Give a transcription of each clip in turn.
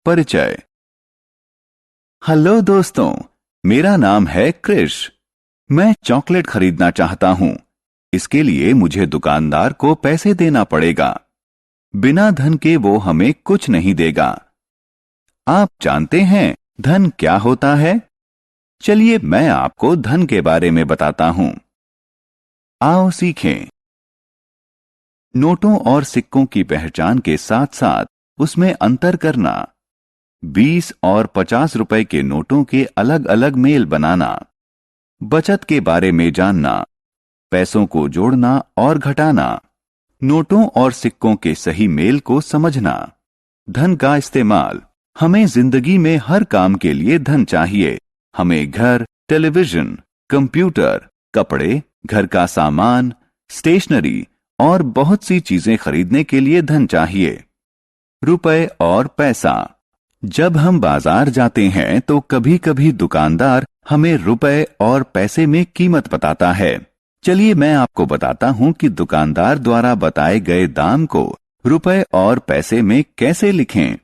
परिचय। हेलो दोस्तों, मेरा नाम है क्रिश। मैं चॉकलेट खरीदना चाहता हूं। इसके लिए मुझे दुकानदार को पैसे देना पड़ेगा। बिना धन के वो हमें कुछ नहीं देगा। आप जानते हैं धन क्या होता है? चलिए मैं आपको धन के बारे में बताता हूं। आओ सीखें। नोटों और सिक्कों की पहचान के साथ साथ उसमें अंतर करना। 20 और 50 रुपए के नोटों के अलग अलग मेल बनाना। बचत के बारे में जानना। पैसों को जोड़ना और घटाना। नोटों और सिक्कों के सही मेल को समझना। धन का इस्तेमाल। हमें जिंदगी में हर काम के लिए धन चाहिए। हमें घर, टेलीविजन, कंप्यूटर, कपड़े, घर का सामान, स्टेशनरी और बहुत सी चीजें खरीदने के लिए धन चाहिए। रुपए और पैसा। जब हम बाजार जाते हैं तो कभी कभी दुकानदार हमें रुपए और पैसे में कीमत बताता है। चलिए मैं आपको बताता हूं कि दुकानदार द्वारा बताए गए दाम को रुपए और पैसे में कैसे लिखें।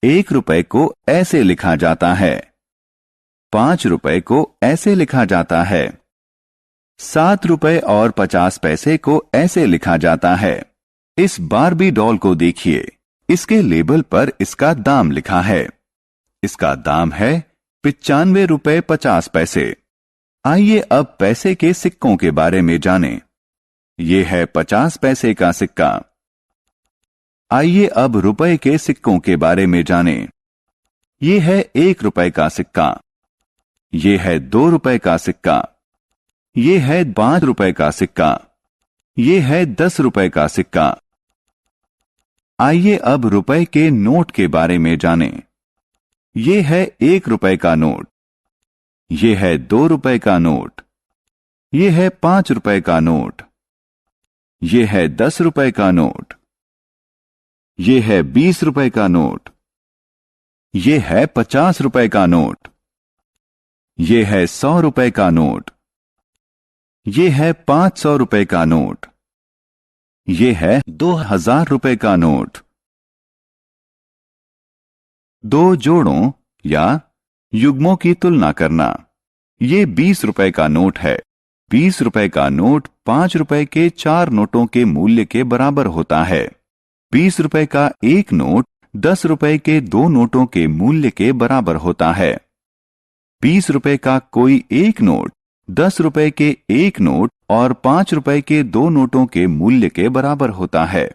1 रुपए को ऐसे लिखा जाता है। 5 रुपए को ऐसे लिखा जाता है। 7 रुपए और 50 पैसे को ऐसे लिखा जाता है। इस बारबी डॉल को देखिए। इसके लेबल पर इसका दाम लिखा है। इसका दाम है 95 रुपए 50 पैसे। आइए अब पैसे के सिक्कों के बारे में जानें। ये है 50 पैसे का सिक्का। आइए अब रुपए के सिक्कों के बारे में जानें। ये है 1 रुपए का सिक्का। ये है 2 रुपए का सिक्का। ये है 5 रुपए का सिक्का। ये है 10 रुपए का सिक्का। आइए अब रुपए के नोट के बारे में जानें। ये है 1 रुपए का नोट। ये है 2 रुपए का नोट। ये है 5 रुपए का नोट। ये है 10 रुपए का नोट। ये है 20 रुपए का नोट। ये है 50 रुपए का नोट। ये है 100 रुपए का नोट। ये है 500 रुपए का नोट। ये है 2000 रुपए का नोट। दो जोड़ों या युग्मों की तुलना करना। ये 20 रुपए का नोट है। 20 रुपए का नोट 5 रुपए के 4 नोटों के मूल्य के बराबर होता है। 20 रुपए का एक नोट 10 रुपए के 2 नोटों के मूल्य के बराबर होता है। 20 रुपए का कोई एक नोट 10 रुपए के एक नोट और 5 रुपए के 2 नोटों के मूल्य के बराबर होता है।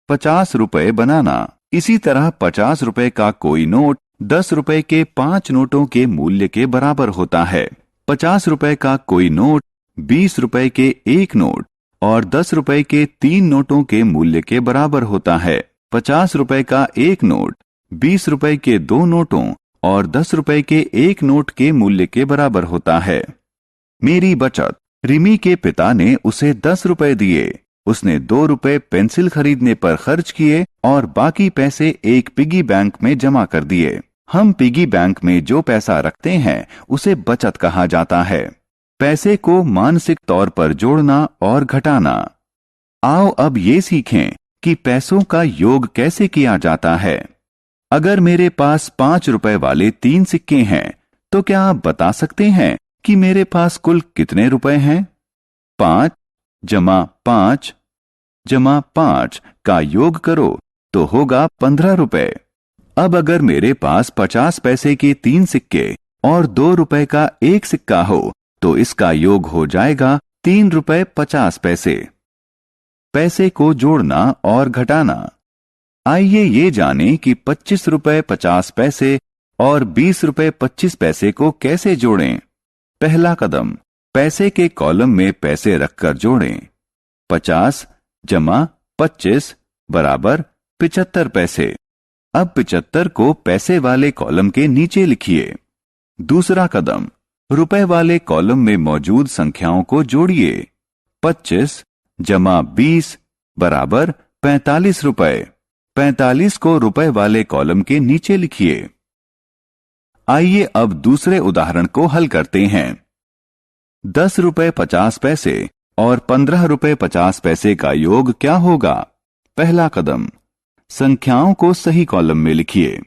50 रुपए बनाना। इसी तरह 50 रुपए का कोई नोट 10 रुपए के 5 नोटों के मूल्य के बराबर होता है। 50 रुपए का कोई नोट 20 रुपए के एक नोट और 10 रुपए के 3 नोटों के मूल्य के बराबर होता है। 50 रुपए का एक नोट 20 रुपए के 2 नोटों और 10 रुपए के एक नोट के मूल्य के बराबर होता है। मेरी बचत। रिमी के पिता ने उसे 10 रुपए दिए। उसने 2 रुपए पेंसिल खरीदने पर खर्च किए और बाकी पैसे एक पिगी बैंक में जमा कर दिए। हम पिगी बैंक में जो पैसा रखते हैं उसे बचत कहा जाता है। पैसे को मानसिक तौर पर जोड़ना और घटाना। आओ अब ये सीखें कि पैसों का योग कैसे किया जाता है। अगर मेरे पास 5 रुपए वाले 3 सिक्के हैं तो क्या आप बता सकते हैं कि मेरे पास कुल कितने रुपए हैं? 5 जमा 5 जमा 5 का योग करो तो होगा 15 रुपए। अब अगर मेरे पास 50 पैसे के 3 सिक्के और 2 रुपए का एक सिक्का हो तो इसका योग हो जाएगा 3 रुपए 50 पैसे। पैसे को जोड़ना और घटाना। आइए ये जानें कि 25 रुपए 50 पैसे और 20 रुपए 25 पैसे को कैसे जोड़ें। पहला कदम, पैसे के कॉलम में पैसे रखकर जोड़ें। 50 जमा 25 बराबर 75 पैसे। अब 75 को पैसे वाले कॉलम के नीचे लिखिए। दूसरा कदम, रुपए वाले कॉलम में मौजूद संख्याओं को जोड़िए। 25 जमा 20 बराबर 45 रुपए। 45 को रुपए वाले कॉलम के नीचे लिखिए। आइए अब दूसरे उदाहरण को हल करते हैं। 10 रुपए 50 पैसे और 15 रुपए 50 पैसे का योग क्या होगा? पहला कदम, संख्याओं को सही कॉलम में लिखिए।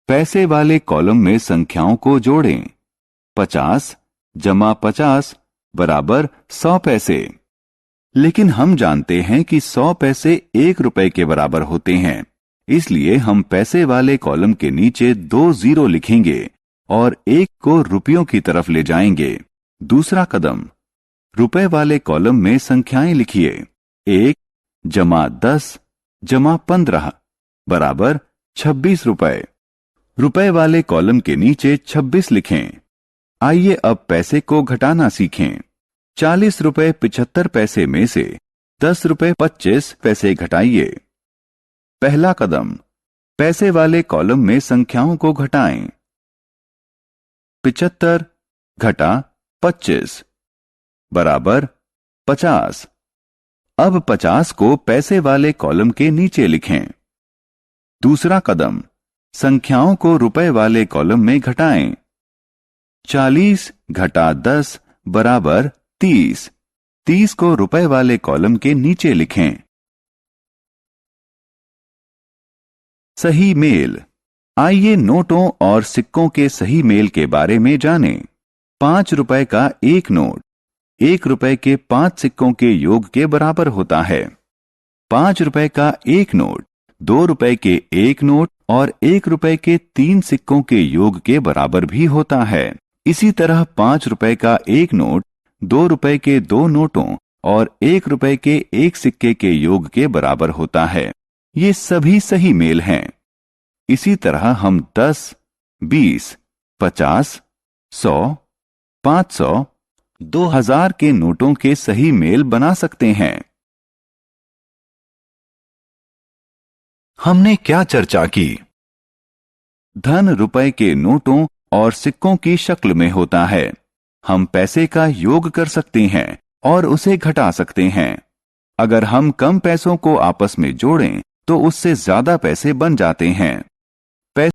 पैसे वाले कॉलम में संख्याओं को जोड़ें। 50 जमा 50 बराबर 100 पैसे। लेकिन हम जानते हैं कि 100 पैसे 1 रुपए के बराबर होते हैं, इसलिए हम पैसे वाले कॉलम के नीचे 2 जीरो लिखेंगे और 1 को रुपयों की तरफ ले जाएंगे। दूसरा कदम, रुपए वाले कॉलम में संख्याएं लिखिए। 1 जमा 10 जमा 15 बराबर 26 रुपए। रुपए वाले कॉलम के नीचे 26 लिखें। आइए अब पैसे को घटाना सीखें। 40 रुपए 75 पैसे में से 10 रुपए 25 पैसे घटाइए। पहला कदम, पैसे वाले कॉलम में संख्याओं को घटाएं। 75 घटा 25 बराबर 50। अब 50 को पैसे वाले कॉलम के नीचे लिखें। दूसरा कदम, संख्याओं को रुपए वाले कॉलम में घटाएं। 40 घटा 10 बराबर 30। 30 को रुपए वाले कॉलम के नीचे लिखें। सही मेल। आइए नोटों और सिक्कों के सही मेल के बारे में जानें। 5 रुपए का एक नोट 1 रुपए के 5 सिक्कों के योग के बराबर होता है। 5 रुपए का एक नोट 2 रुपए के एक नोट और 1 रुपए के 3 सिक्कों के योग के बराबर भी होता है। इसी तरह 5 रुपए का एक नोट 2 रुपए के 2 नोटों और 1 रुपए के 1 सिक्के के योग के बराबर होता है। ये सभी सही मेल हैं। इसी तरह हम 10, 20, 50, 100, 500, 2000 के नोटों के सही मेल बना सकते हैं। हमने क्या चर्चा की? धन रुपए के नोटों और सिक्कों की शक्ल में होता है। हम पैसे का योग कर सकते हैं और उसे घटा सकते हैं। अगर हम कम पैसों को आपस में जोड़ें तो उससे ज्यादा पैसे बन जाते हैं।